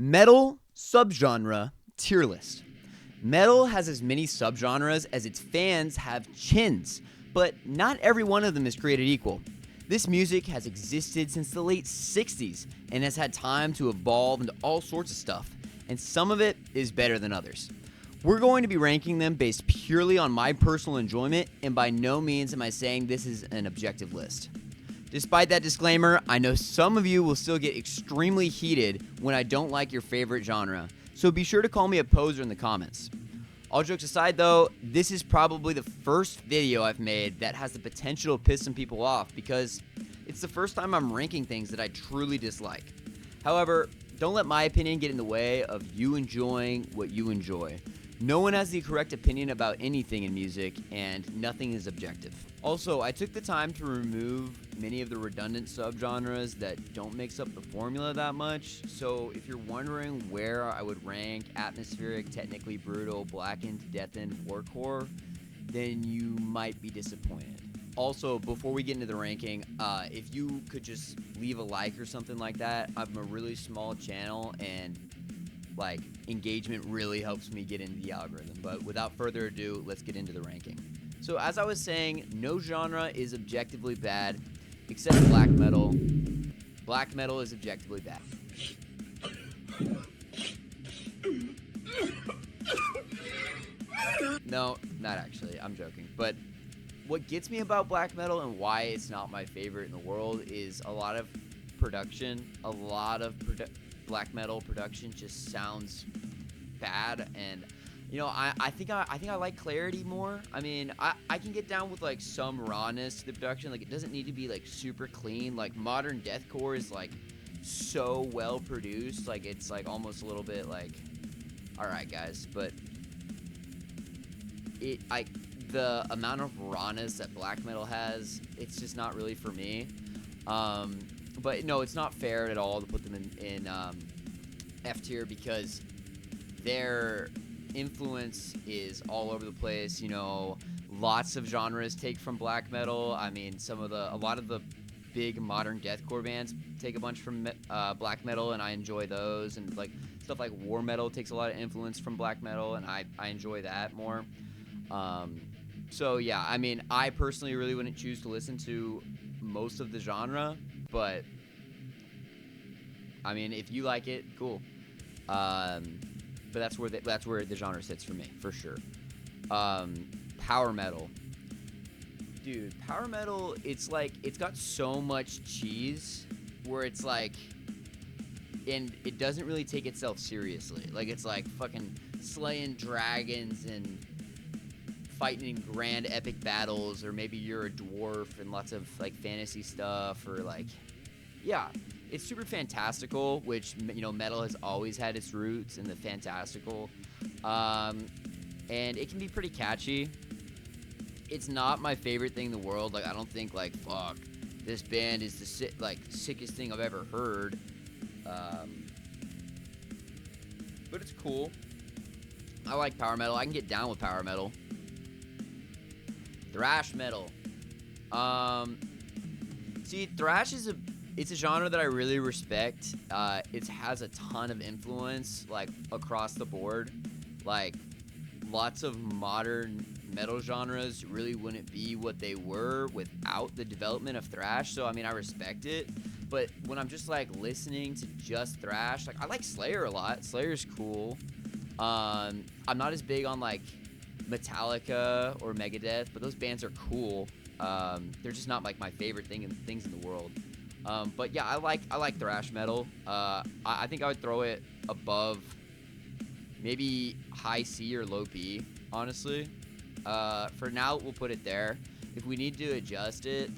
Metal subgenre tier list. Metal has as many subgenres as its fans have chins, but not every one of them is created equal. This music has existed since the late 60s and has had time to evolve into all sorts of stuff, and some of it is better than others. We're going to be ranking them based purely on my personal enjoyment, and by no means am I saying this is an objective list. Despite that disclaimer, I know some of you will still get extremely heated when I don't like your favorite genre, so be sure to call me a poser in the comments. All jokes aside though, this is probably the first video I've made that has the potential to piss some people off because it's the first time I'm ranking things that I truly dislike. However, don't let my opinion get in the way of you enjoying what you enjoy. No one has the correct opinion about anything in music, and nothing is objective. Also, I took the time to remove many of the redundant subgenres that don't mix up the formula that much, so if you're wondering where I would rank atmospheric, technically brutal, blackened, deafened, horrorcore, then you might be disappointed. Also, before we get into the ranking, if you could just leave a like or something like that, I'm a really small channel, and engagement really helps me get into the algorithm. But without further ado, let's get into the ranking. So as I was saying, no genre is objectively bad except black metal. Black metal is objectively bad. No, not actually. I'm joking. But what gets me about black metal and why it's not my favorite in the world is a lot of production. A lot of black metal production just sounds bad, and I think I like clarity more. I mean, I can get down with some rawness to the production. It doesn't need to be super clean. Modern deathcore is so well produced, it's almost a little bit all right guys, but the amount of rawness that black metal has, it's just not really for me. But no, it's not fair at all to put them in F tier because their influence is all over the place. Lots of genres take from black metal. I mean, a lot of the big modern deathcore bands take a bunch from black metal, and I enjoy those. And stuff like war metal takes a lot of influence from black metal, and I enjoy that more. So yeah, I mean, I personally really wouldn't choose to listen to most of the genre, but I mean, if you like it, cool. But that's where the genre sits for me, for sure. Power metal, dude. Power metal, it's got so much cheese where it's and it doesn't really take itself seriously. It's fucking slaying dragons and fighting in grand epic battles, or maybe you're a dwarf and lots of fantasy stuff, or yeah, it's super fantastical, which metal has always had its roots in the fantastical, and it can be pretty catchy. It's not my favorite thing in the world. I don't think fuck, this band is the sickest thing I've ever heard, but it's cool. I like power metal. I can get down with power metal. Thrash metal. See, thrash it's a genre that I really respect. It has a ton of influence, across the board. Lots of modern metal genres really wouldn't be what they were without the development of thrash. So, I mean, I respect it. But when I'm just, listening to just thrash, I like Slayer a lot. Slayer's cool. I'm not as big on, Metallica or Megadeth, but those bands are cool. They're just not my favorite things in the world. But yeah, I like thrash metal. I think I would throw it above maybe high C or low B, honestly. For now, we'll put it there. If we need to adjust it,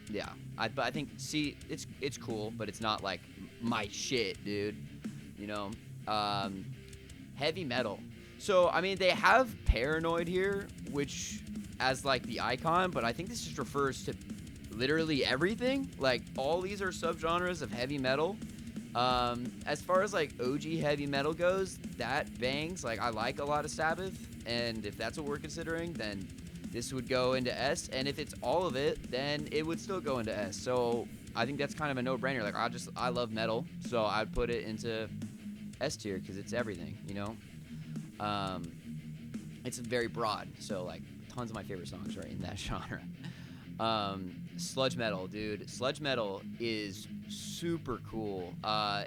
yeah. But I think C, it's cool, but it's not my shit, dude. Heavy metal. So, I mean, they have Paranoid here, which as the icon, but I think this just refers to literally everything. All these are subgenres of heavy metal. As far as OG heavy metal goes, that bangs. I like a lot of Sabbath, and if that's what we're considering, then this would go into S, and if it's all of it, then it would still go into S. So I think that's kind of a no-brainer. Like I love metal, so I'd put it into S tier because it's everything, you know. It's very broad, so like tons of my favorite songs are in that genre. Sludge metal, dude. Sludge metal is super cool.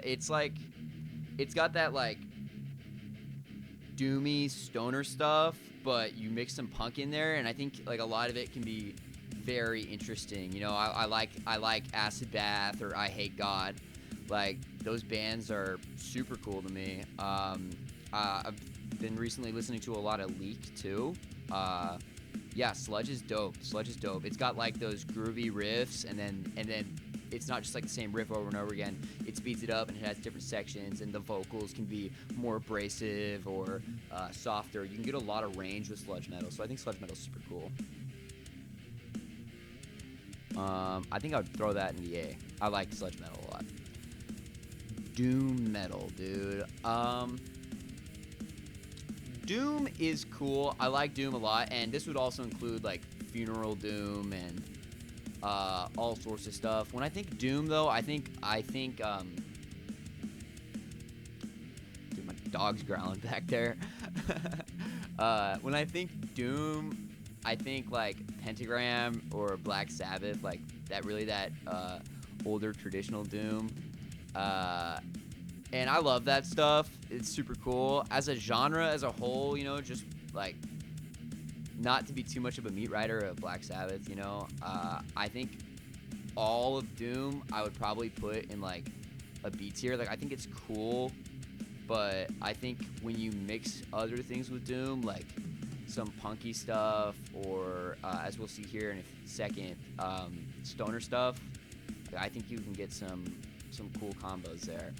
It's like, it's got that like doomy stoner stuff, but you mix some punk in there, and I think like a lot of it can be very interesting. You know, I like Acid Bath or I Hate God. Like those bands are super cool to me. I've been recently listening to a lot of Leak too. Yeah, Sludge is dope. Sludge is dope. It's got like those groovy riffs, and then it's not just like the same riff over and over again. It speeds it up, and it has different sections, and the vocals can be more abrasive or softer. You can get a lot of range with sludge metal, so I think sludge metal is super cool. I think I would throw that in the A. I like sludge metal a lot. Doom metal, dude. Doom is cool. I like Doom a lot, and this would also include like Funeral Doom and all sorts of stuff. When I think Doom, though, I think dude, my dog's growling back there. When I think Doom, I think like Pentagram or Black Sabbath, like that older traditional Doom. And I love that stuff. It's super cool. As a genre as a whole, you know, just like not to be too much of a meat rider of Black Sabbath, you know, I think all of Doom I would probably put in like a B tier. Like I think it's cool, but I think when you mix other things with Doom, like some punky stuff or as we'll see here in a second, stoner stuff, I think you can get some cool combos there.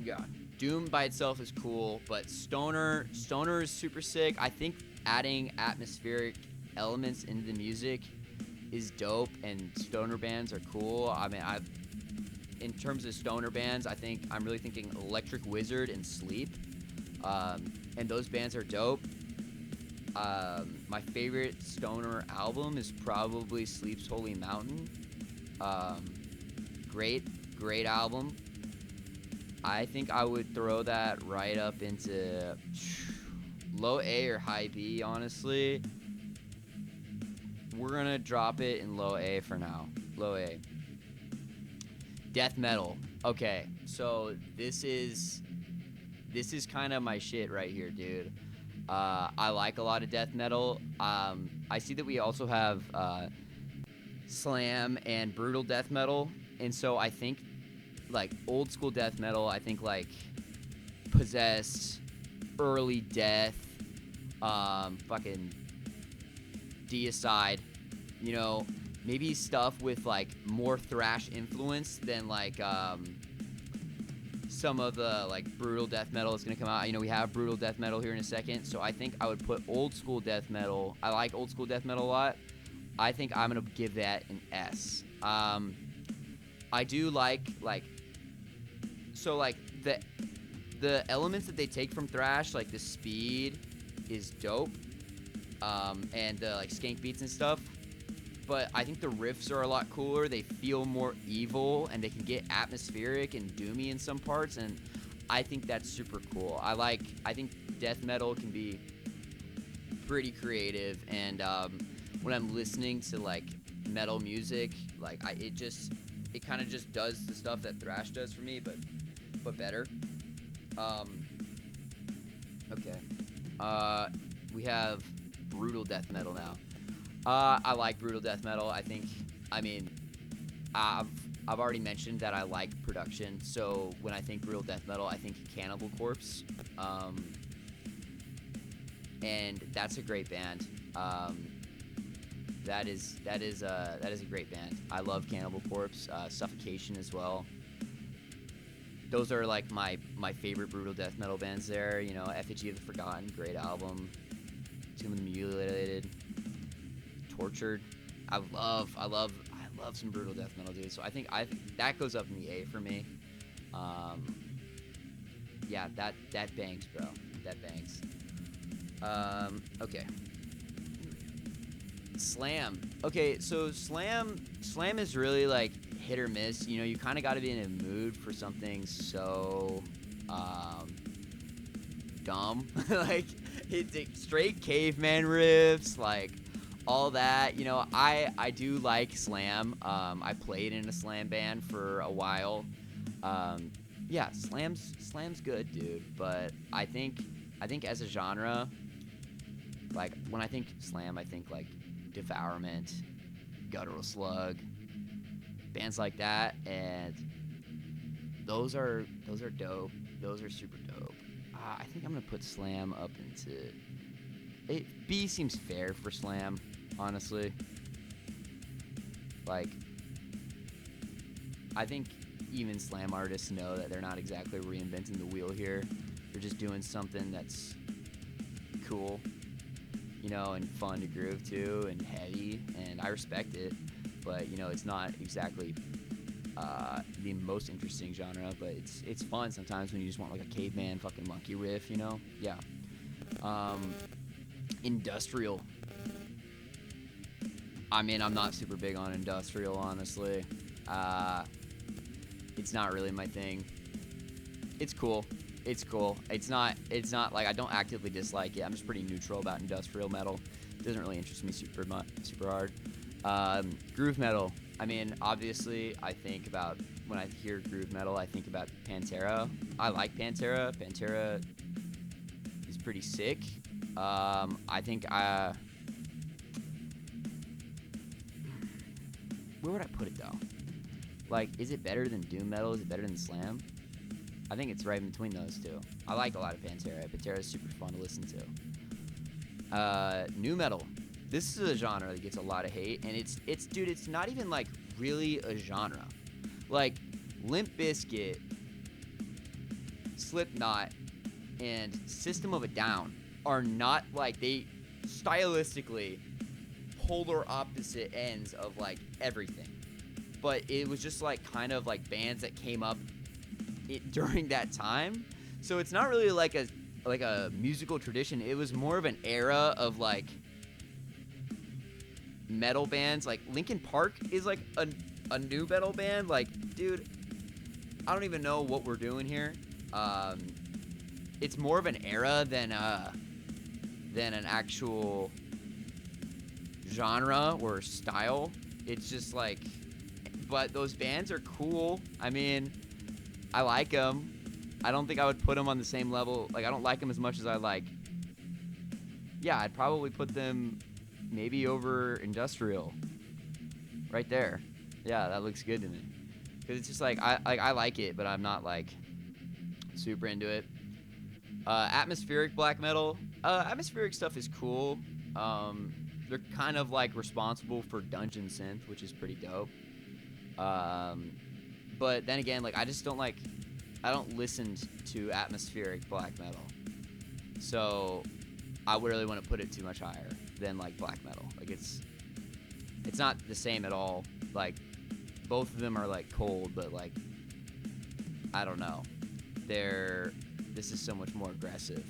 Yeah, Doom by itself is cool, but stoner is super sick. I think adding atmospheric elements into the music is dope, and stoner bands are cool. I mean, in terms of stoner bands, I think I'm really thinking Electric Wizard and Sleep, and those bands are dope. My favorite stoner album is probably Sleep's Holy Mountain. Great album. I think I would throw that right up into low A or high B, honestly. We're gonna drop it in low A for now. Low A. Death metal. Okay, so this is kind of my shit right here, dude. I like a lot of death metal. I see that we also have slam and brutal death metal, and so I think like old school death metal, I think like Possessed, Early Death, fucking Deicide, you know, maybe stuff with like more thrash influence than like some of the like brutal death metal that's gonna come out. You know, we have brutal death metal here in a second, so I think I would put old school death metal. I like old school death metal a lot. I think I'm gonna give that an S. I do like so like the elements that they take from thrash, like the speed is dope, and the like skank beats and stuff, but I think the riffs are a lot cooler. They feel more evil, and they can get atmospheric and doomy in some parts, and I think that's super cool. I think death metal can be pretty creative, and when I'm listening to like metal music, like it kind of just does the stuff that thrash does for me, but better. Okay. We have brutal death metal now. I like brutal death metal. I've already mentioned that I like production, so when I think brutal death metal, I think Cannibal Corpse, and that's a great band. That is a great band. I love Cannibal Corpse, Suffocation as well. Those are like my favorite brutal death metal bands there. You know, Effigy of the Forgotten, great album. Tomb of the Mutilated, Tortured. I love some brutal death metal, dude. So I think that goes up in the A for me. Yeah, that bangs, bro. That bangs. Okay. Slam. Okay, so slam is really like hit or miss. You know, you kind of got to be in a mood for something so dumb. Like it's like straight caveman riffs, like all that. You know, I do like slam. I played in a slam band for a while. Yeah, slam's good, dude. But I think as a genre, like when I think slam, I think like Devourment, Guttural Slug, bands like that, and those are dope. Those are super dope. I think I'm gonna put slam up into it. B seems fair for slam, honestly. Like, I think even slam artists know that they're not exactly reinventing the wheel here. They're just doing something that's cool, you know, and fun to groove to, and heavy, and I respect it. But you know, it's not exactly the most interesting genre, but it's fun sometimes when you just want like a caveman fucking monkey riff, you know? Yeah. Industrial. I mean, I'm not super big on industrial, honestly. It's not really my thing. It's cool. It's cool. It's not like I don't actively dislike it. I'm just pretty neutral about industrial metal. It doesn't really interest me super hard. Groove metal. I mean, obviously, I think about when I hear groove metal, I think about Pantera. I like Pantera. Pantera is pretty sick. I think where would I put it though? Like, is it better than doom metal? Is it better than slam? I think it's right in between those two. I like a lot of Pantera. Pantera is super fun to listen to. Nu metal. This is a genre that gets a lot of hate, and it's dude, it's not even like really a genre. Like Limp Bizkit, Slipknot, and System of a Down are not like, they stylistically polar opposite ends of like everything. But it was just like kind of like bands that came up during that time. So it's not really like a musical tradition. It was more of an era of like metal bands. Like Linkin Park is like a new metal band. Like, dude, I don't even know what we're doing here. It's more of an era than an actual genre or style. It's just like, but those bands are cool. I mean, I like them. I don't think I would put them on the same level. Like, I don't like them as much as I like. Yeah, I'd probably put them maybe over industrial. Right there. Yeah, that looks good to me. Because it's just like I like it, but I'm not like super into it. Atmospheric black metal. Atmospheric stuff is cool. They're kind of like responsible for dungeon synth, which is pretty dope. But then again, like I don't listen to atmospheric black metal, so I would really want to put it too much higher than like black metal. Like it's not the same at all. Like both of them are like cold, but like I don't know. This is so much more aggressive,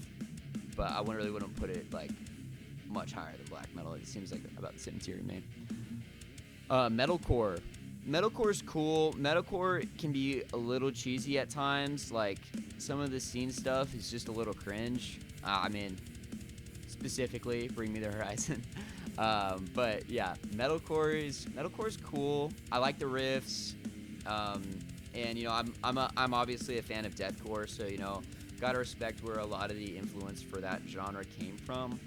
but I really wouldn't put it like much higher than black metal. It seems like about the same tier to me. Metalcore. Metalcore is cool. Metalcore can be a little cheesy at times. Like some of the scene stuff is just a little cringe. I mean, specifically Bring Me the Horizon. But yeah, metalcore is cool. I like the riffs. And you know, I'm obviously a fan of deathcore, so you know, gotta respect where a lot of the influence for that genre came from.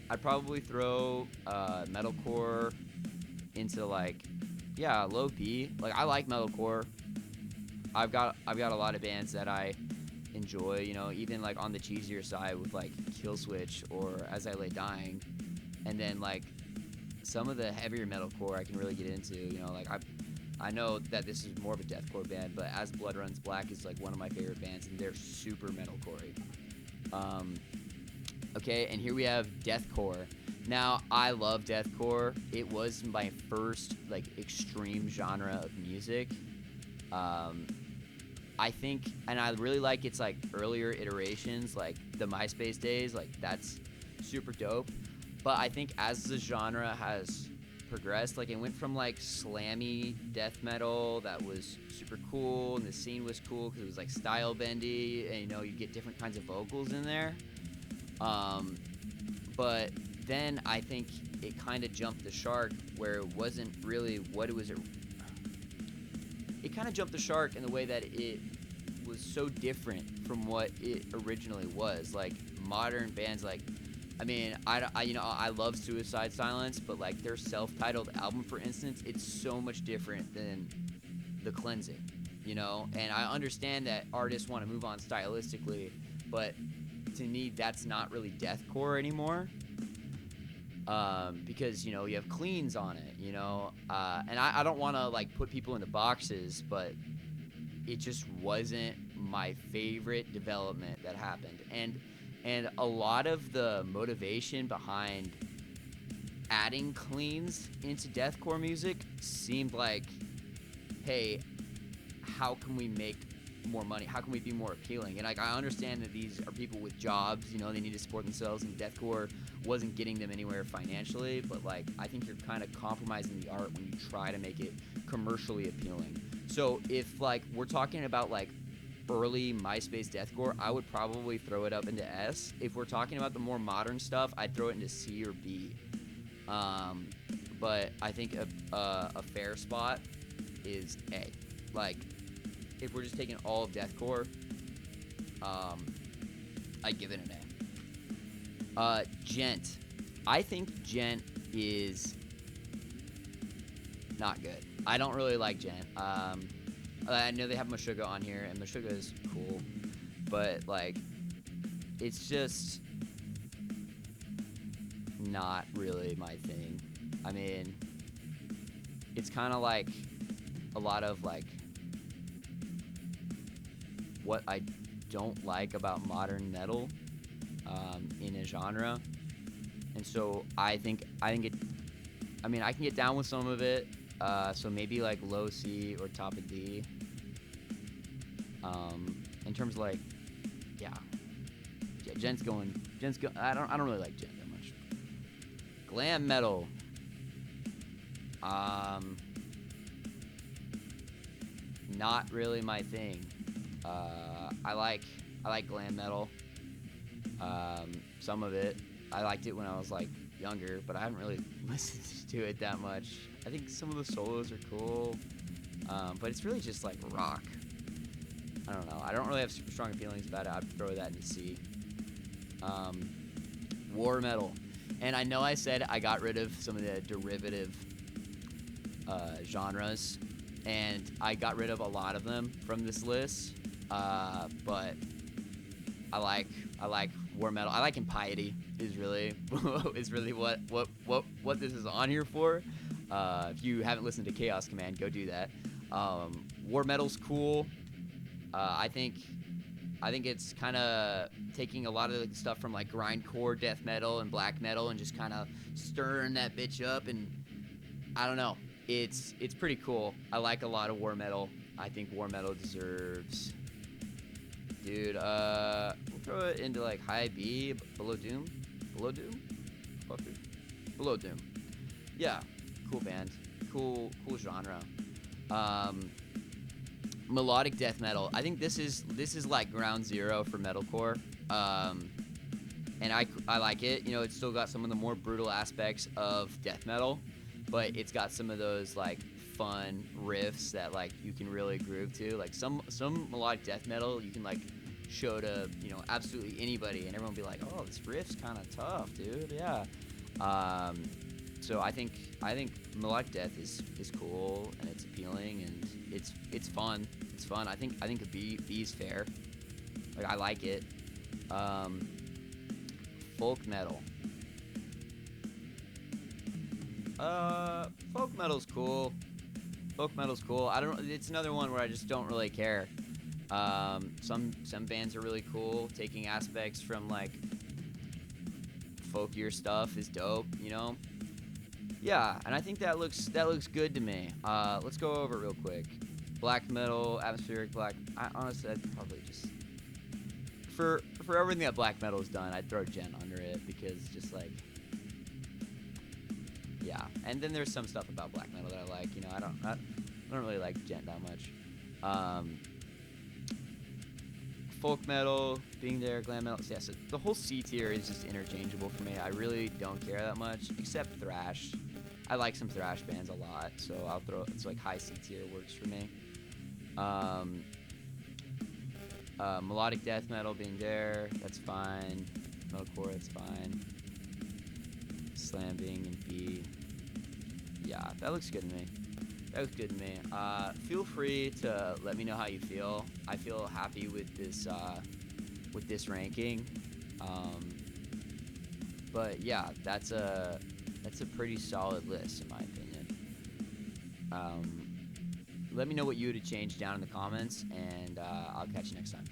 I'd probably throw metalcore into like, yeah, low B. Like I like metalcore. I've got a lot of bands that I enjoy, you know, even like on the cheesier side with like Killswitch or As I Lay Dying, and then like some of the heavier metalcore I can really get into, you know, like I know that this is more of a deathcore band, but As Blood Runs Black is like one of my favorite bands, and they're super metalcore. Okay, and here we have deathcore. Now, I love deathcore. It was my first like extreme genre of music. I think, and I really like its like earlier iterations, like the MySpace days. Like that's super dope. But I think as the genre has progressed, like it went from like slammy death metal that was super cool, and the scene was cool because it was like style bendy, and you get different kinds of vocals in there. But then I think it kind of jumped the shark where it wasn't really what it was. It kind of jumped the shark in the way that it was so different from what it originally was. Like modern bands, like I love Suicide Silence, but like their self-titled album, for instance, it's so much different than The Cleansing, And I understand that artists want to move on stylistically, but to me, that's not really deathcore anymore. Because you have cleans on it, and I don't want to like put people into boxes, but it just wasn't my favorite development that happened, and a lot of the motivation behind adding cleans into deathcore music seemed like, hey, how can we make more money? How can we be more appealing? And like I understand that these are people with jobs, they need to support themselves, and deathcore wasn't getting them anywhere financially, but like I think you're kind of compromising the art when you try to make it commercially appealing. So if like we're talking about like early MySpace deathcore, I would probably throw it up into S. If we're talking about the more modern stuff, I'd throw it into C or B. But I think a fair spot is A. Like if we're just taking all of deathcore, I'd give it an A. Djent. I think Djent is not good. I don't really like Djent. I know they have Meshuggah on here, and Meshuggah is cool, but like, it's just not really my thing. I mean, it's kind of like a lot of like what I don't like about modern metal in a genre, and so I think it. I mean, I can get down with some of it. So maybe like low C or top of D. In terms of like, yeah, Djent's going. I don't really like Djent that much. Glam metal. Not really my thing. I like glam metal. Some of it. I liked it when I was like younger, but I haven't really listened to it that much. I think some of the solos are cool, but it's really just like rock. I don't know. I don't really have super strong feelings about it. I'd throw that into C. War metal. And I know I said I got rid of some of the derivative genres, and I got rid of a lot of them from this list, but I like war metal. I like Impiety is really what this is on here for. If you haven't listened to Chaos Command, go do that. War metal's cool. I think it's kind of taking a lot of the stuff from like grindcore death metal and black metal and just kind of stirring that bitch up, and I don't know. It's pretty cool. I like a lot of war metal. I think war metal deserves, dude. We'll throw it into like high B, below Doom. Yeah, cool band, cool genre. Melodic death metal. I think this is like ground zero for metalcore. And I like it. It's still got some of the more brutal aspects of death metal, but it's got some of those like fun riffs that like you can really groove to. Like some melodic death metal you can like show to absolutely anybody, and everyone will be like, oh, this riff's kind of tough, dude. Yeah. So I think melodic death is cool, and it's appealing, and it's fun. It's fun. I think a B is fair. Like I like it. Folk metal. Folk metal's cool. It's another one where I just don't really care. Some bands are really cool. Taking aspects from like folkier stuff is dope, Yeah, and I think that looks good to me. Let's go over it real quick. Black metal, atmospheric black. Honestly, I'd probably just for everything that black metal's done, I'd throw Djent under it, because just like Yeah, and then there's some stuff about black metal that I like. You know, I don't really like Djent that much. Folk metal being there, glam metal. Yeah, so the whole C tier is just interchangeable for me. I really don't care that much, except thrash. I like some thrash bands a lot, so I'll throw. It's like high C tier works for me. Melodic death metal being there, that's fine. Metalcore, that's fine. Slam being in B. Yeah, that looks good to me. That looks good to me. Feel free to let me know how you feel. I feel happy with this ranking. But yeah, that's a pretty solid list in my opinion. Let me know what you would have changed down in the comments, and I'll catch you next time.